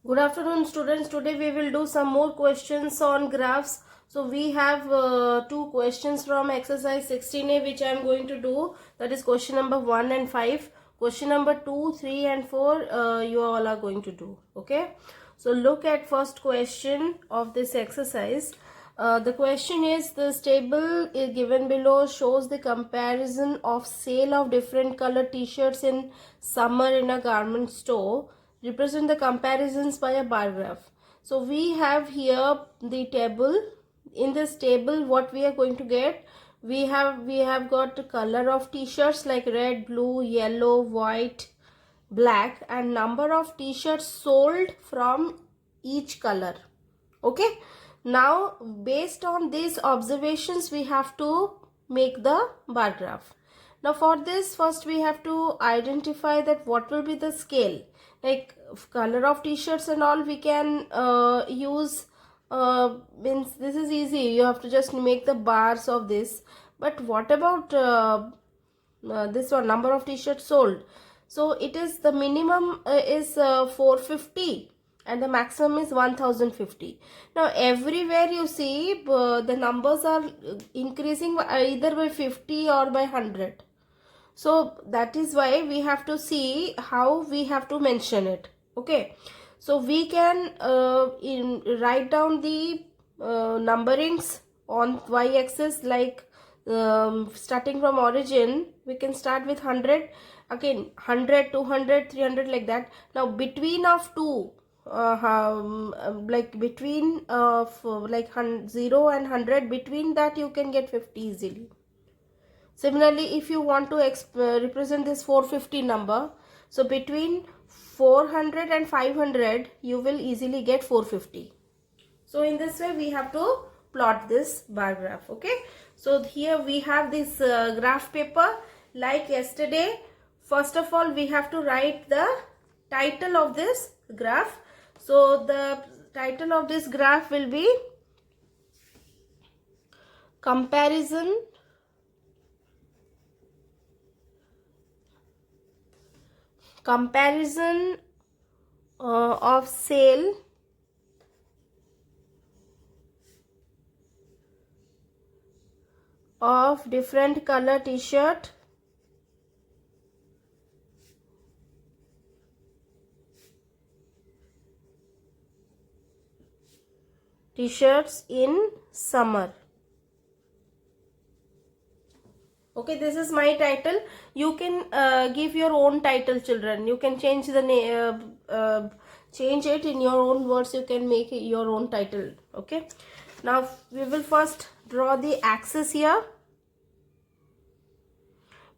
Good afternoon students. Today we will do some more questions on graphs. So we have two questions from exercise 16a which I am going to do. That is question number 1 and 5. Question number 2, 3 and 4 you all are going to do. Okay. So look at first question of this exercise. The question is, this table is given below shows the comparison of sale of different color t-shirts in summer in a garment store. Represent the comparisons by a bar graph. So we have here the table. In this table what we are going to get, we have got the color of t-shirts like red, blue, yellow, white, black, and number of t-shirts sold from each color. Okay, now based on these observations we have to make the bar graph. Now for this, first we have to identify that what will be the scale. Like color of t-shirts and all we can use, means this is easy, you have to just make the bars of this. But what about this one, number of t-shirts sold? So it is, the minimum is 450 and the maximum is 1050. Now everywhere you see the numbers are increasing either by 50 or by 100. So that is why we have to see how we have to mention it. Okay, so we can write down the numberings on y-axis, like starting from origin we can start with 100, again 100, 200, 300, like that. Now between of two, like between like 0 and 100, between that you can get 50 easily. Similarly, if you want to represent this 450 number, so between 400 and 500 you will easily get 450. So in this way we have to plot this bar graph. Okay, so here we have this graph paper like yesterday. First of all we have to write the title of this graph. So the title of this graph will be comparison of sale of different color t-shirts in summer. Okay, this is my title. You can give your own title, children. You can change the name, change it in your own words. You can make it your own title. Okay, now we will first draw the axis here.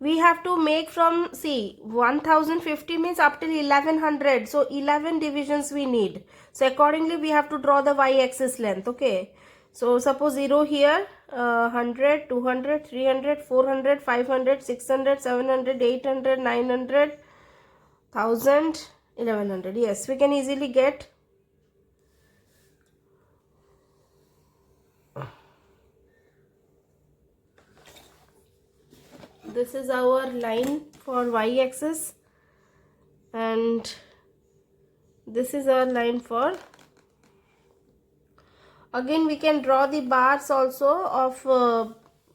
We have to make from, see, 1050 means up till 1100, so 11 divisions we need. So accordingly we have to draw the y-axis length. Okay, so suppose 0 here, 100, 200, 300, 400, 500, 600, 700, 800, 900, 1000, 1100. Yes, we can easily get. This is our line for y-axis and this is our line for, again we can draw the bars also of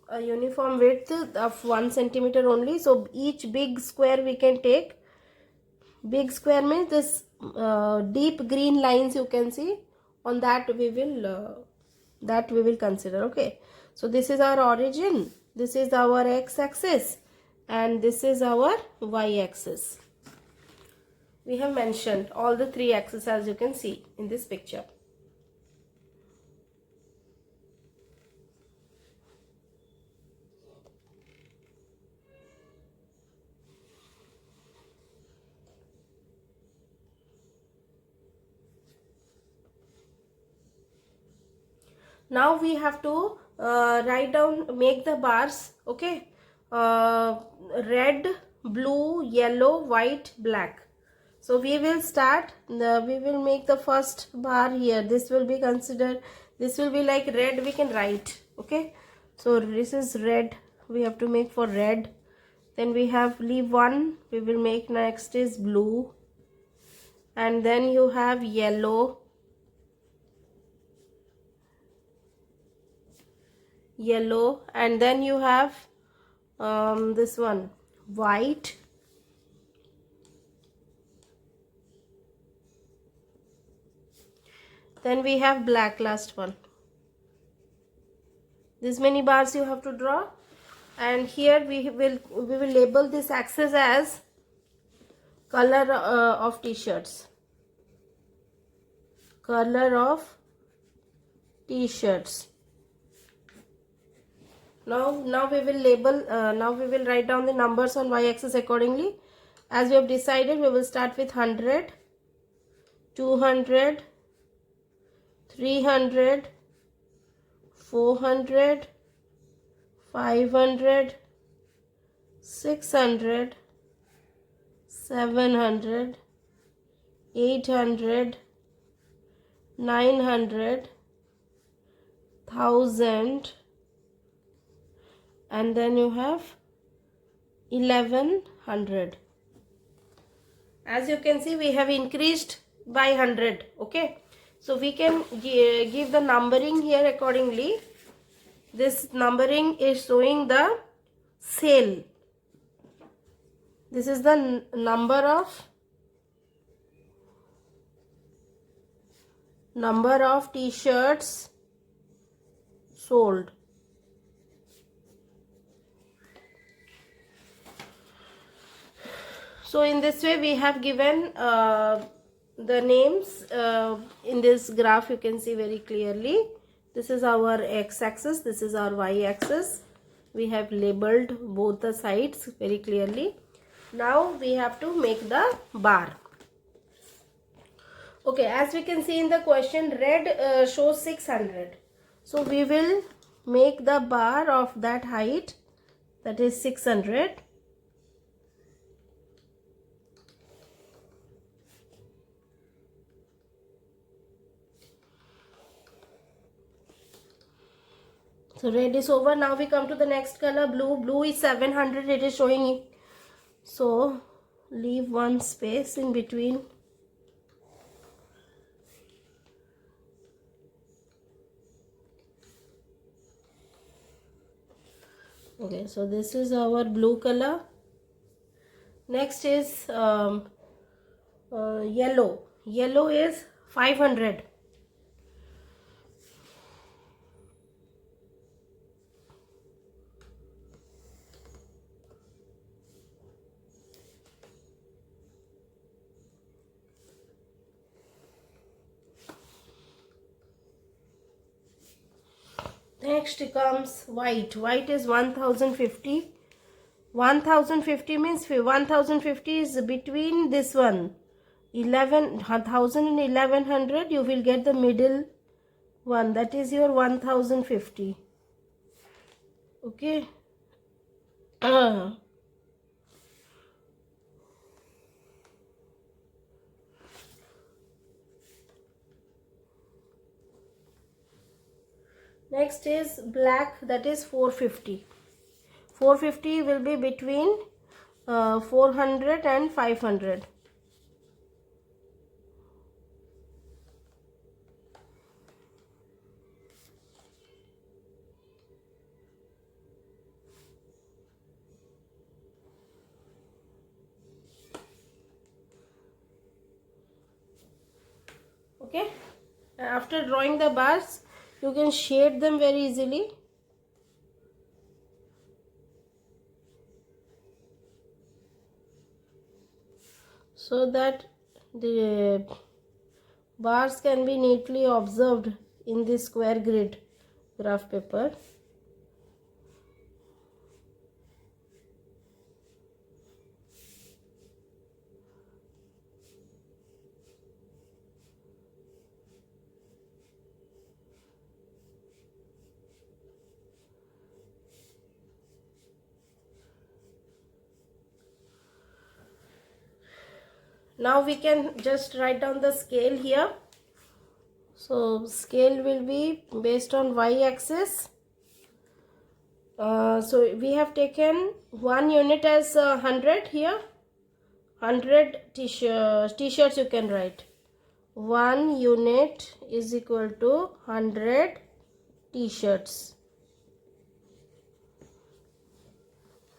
a uniform width of 1 centimeter only. So each big square we can take. Big square means this deep green lines you can see, on that we will consider. Okay, so this is our origin, this is our x-axis and this is our y-axis. We have mentioned all the three axes as you can see in this picture. Now we have to write down, make the bars. Okay, red, blue, yellow, white, black. So we will start, we will make the first bar here. This will be considered, this will be like red, we can write. Okay, so this is red we have to make for red. Then we have leave one, we will make next is blue, and then you have yellow, and then you have this one white, then we have black, last one. This many bars you have to draw, and here we will label this axis as color of t-shirts. Color of t-shirts. Now we will label. Now we will write down the numbers on y-axis accordingly. As we have decided, we will start with 100, 200, 300, 400, 500, 600, 700, 800, 900, 1000, and then you have 1100. As you can see, we have increased by 100. Okay, so we can give the numbering here accordingly. This numbering is showing the sale. This is the number of t-shirts sold. So in this way we have given the names in this graph. You can see very clearly. This is our x-axis, this is our y-axis. We have labeled both the sides very clearly. Now we have to make the bar. Okay, as we can see in the question, red shows 600. So we will make the bar of that height, that is 600. So red is over. Now we come to the next color, blue. Blue is 700, it is showing it. So leave one space in between. Okay, so this is our blue color. Next is yellow. Yellow is 500. Next comes white. White is 1050. 1050 means 1050 is between this one 11,000 and 1100. You will get the middle one, that is your 1050. Okay. Next is black, that is 450. 450 will be between 400 and 500. Okay, after drawing the bars, you can shade them very easily. So that the bars can be neatly observed in this square grid graph paper. Now we can just write down the scale here. So scale will be based on y-axis. So we have taken 1 unit as 100 here. 100 t-shirts you can write. 1 unit is equal to 100 t-shirts.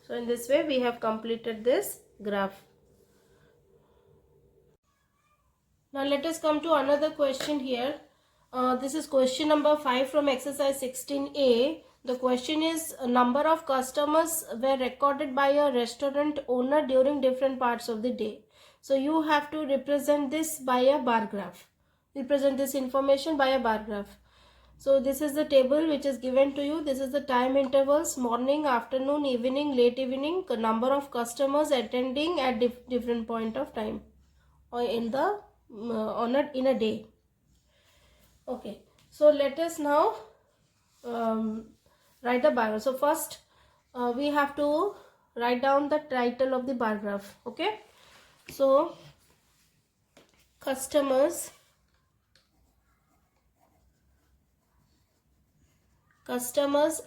So in this way we have completed this graph. Now let us come to another question here. This is question number 5 from exercise 16A. The question is, a number of customers were recorded by a restaurant owner during different parts of the day. So you have to represent this by a bar graph. Represent this information by a bar graph. So this is the table which is given to you. This is the time intervals: morning, afternoon, evening, late evening, number of customers attending at different point of time or in the in a day. Okay, so let us now write the bar graph. So first we have to write down the title of the bar graph. Okay, so customers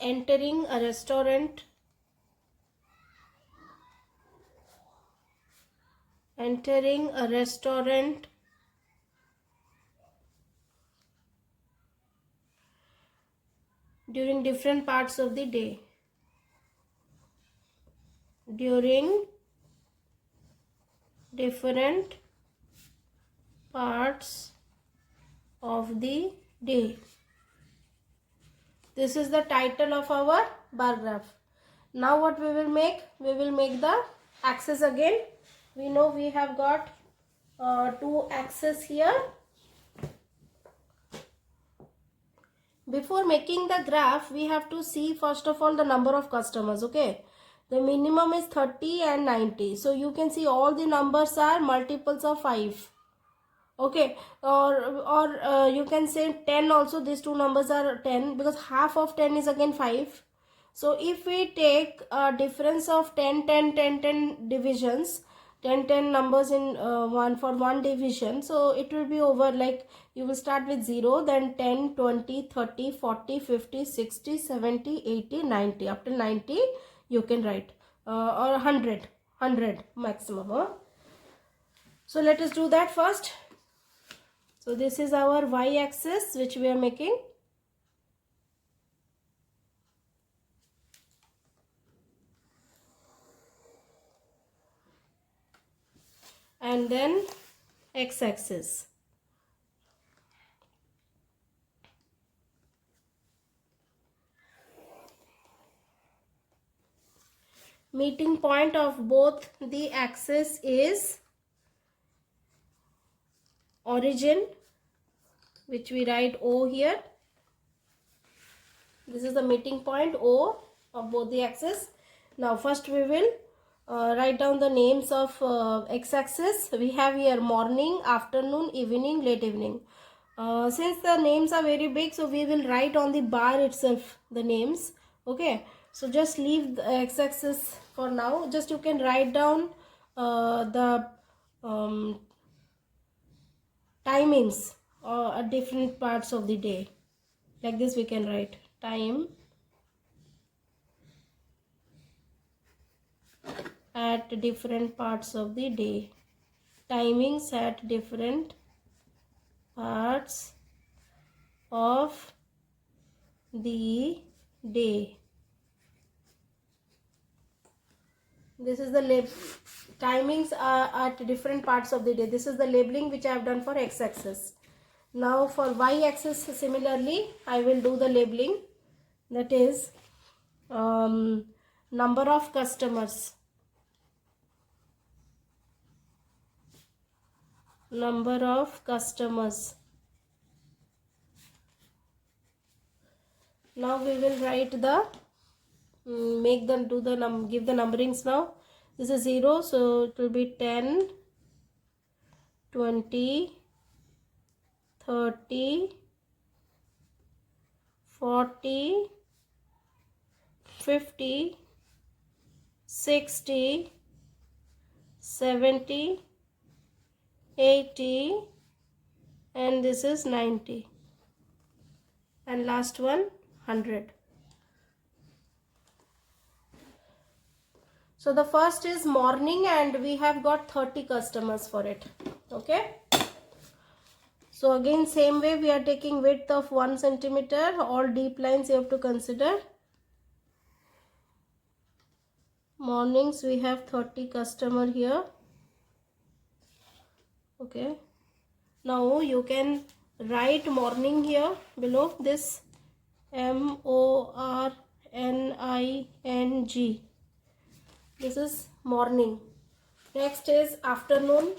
entering a restaurant, during different parts of the day. During different parts of the day. This is the title of our bar graph. Now what we will make? We will make the axis again. We know we have got 2 axes here. Before making the graph, we have to see first of all the number of customers. Okay, the minimum is 30 and 90. So you can see all the numbers are multiples of 5. Okay, or you can say 10 also. These two numbers are 10 because half of 10 is again 5. So if we take a difference of 10 10 10 10 divisions, 10 10 numbers in one division, so it will be over, like you will start with 0, then 10 20 30 40 50 60 70 80 90. Up to 90 you can write, or 100 maximum. So let us do that first. So this is our y-axis which we are making. And then x-axis. Meeting point of both the axis is origin, which we write O here. This is the meeting point O of both the axes. Now first we will write down the names of x-axis. We have here morning, afternoon, evening, late evening. Since the names are very big, so we will write on the bar itself the names. Okay, so just leave the x-axis for now. Just you can write down the timings at different parts of the day. Like this we can write time at different parts of the day. Timings at different parts of the day. This is the timings are at different parts of the day. This is the labeling which I have done for x-axis. Now for y-axis similarly I will do the labeling, that is number of customers. Number of customers. Now we will write the make them do the give the numberings now. This is 0, so it will be 10 20 30 40 50 60 70 80 and this is 90, and last one 100. So the first is morning and we have got 30 customers for it. Okay. So again same way we are taking width of 1 centimeter. All deep lines you have to consider. Mornings we have 30 customer here. Okay. Now you can write morning here below this MORNING. This is morning. Next is afternoon.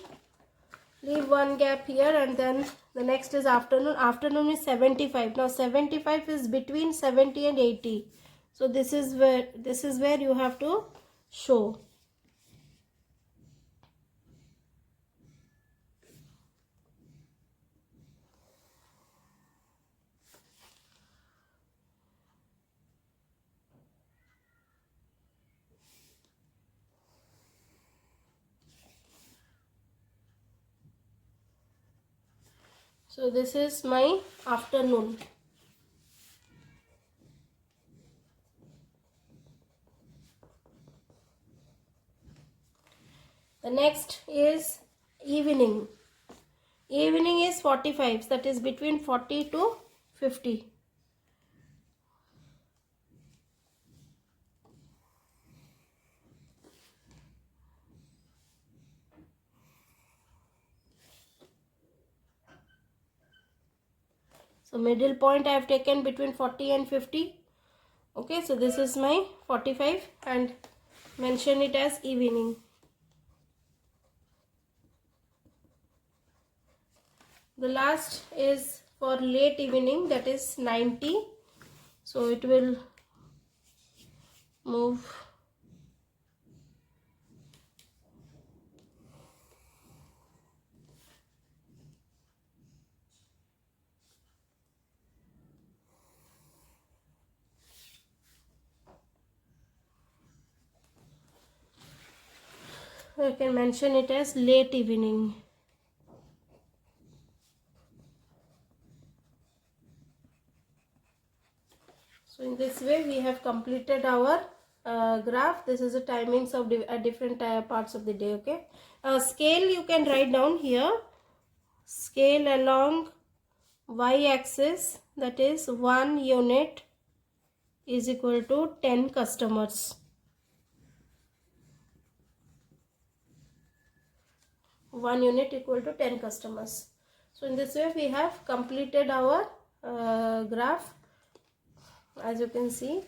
Leave one gap here and then the next is afternoon. Afternoon is 75. Now 75 is between 70 and 80. So this is where you have to show. So this is my afternoon. The next is evening. Evening is 45, that is between 40 to 50. So middle point I have taken between 40 and 50. Okay, so this is my 45 and mention it as evening. The last is for late evening, that is 90. So it will move. I can mention it as late evening. So in this way we have completed our graph. This is the timings of different parts of the day. Okay. Scale you can write down here. Scale along y-axis, that is 1 unit is equal to 10 customers. 1 unit equal to 10 customers. So in this way we have completed our graph. As you can see,